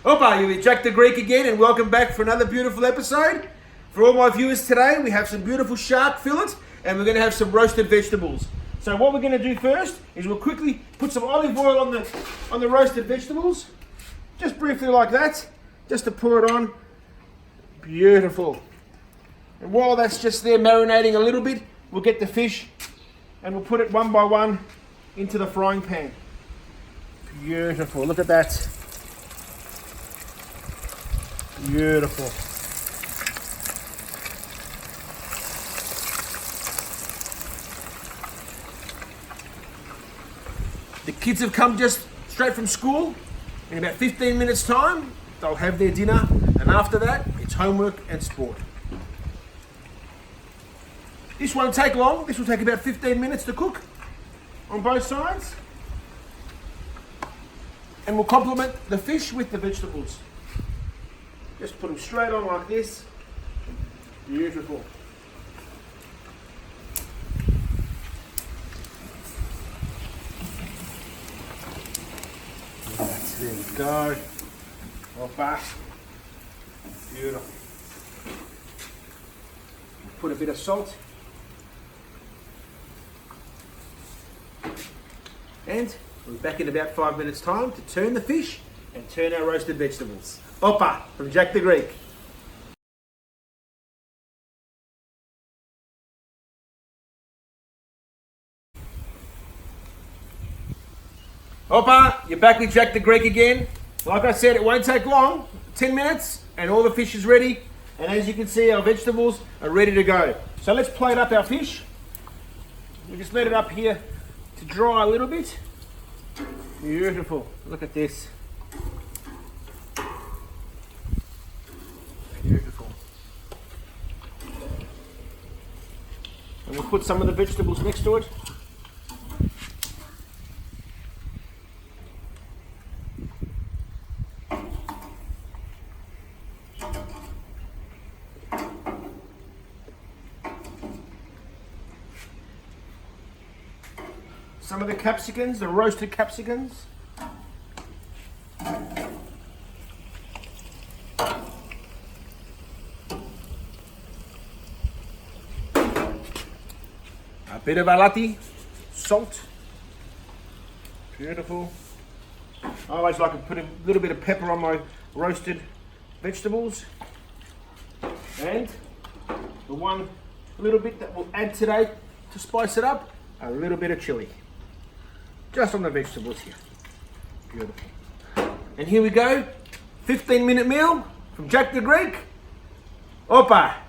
Opa, you're with Jack the Greek again, and welcome back for another beautiful episode. For all my viewers today, we have some beautiful shark fillet, and we're going to have some roasted vegetables. So what we're going to do first is we'll quickly put some olive oil on the roasted vegetables, just briefly like that, just to pour it on. Beautiful. And while that's just there marinating a little bit, we'll get the fish and we'll put it one by one into the frying pan. Beautiful. Look at that. Beautiful. The kids have come just straight from school. In about 15 minutes time, they'll have their dinner, and after that, it's homework and sport. This won't take long. This will take about 15 minutes to cook on both sides. And we'll complement the fish with the vegetables. Just put them straight on like this. Beautiful. There we go. Opa. Beautiful. Put a bit of salt. And we're back in about 5 minutes time to turn the fish and turn our roasted vegetables. Opa from Jack the Greek. Opa, you're back with Jack the Greek again. Like I said, it won't take long, 10 minutes, and all the fish is ready. And as you can see, our vegetables are ready to go. So let's plate up our fish. We just let it up here to dry a little bit. Beautiful. Look at this. Beautiful. And we'll put some of the vegetables next to it. Some of the capsicums, the roasted capsicums. A bit of alati, salt. Beautiful. I always like to put a little bit of pepper on my roasted vegetables. And the one little bit that we'll add today to spice it up, a little bit of chili. Just on the vegetables here. Beautiful. And here we go. 15-minute meal from Jack the Greek. Opa.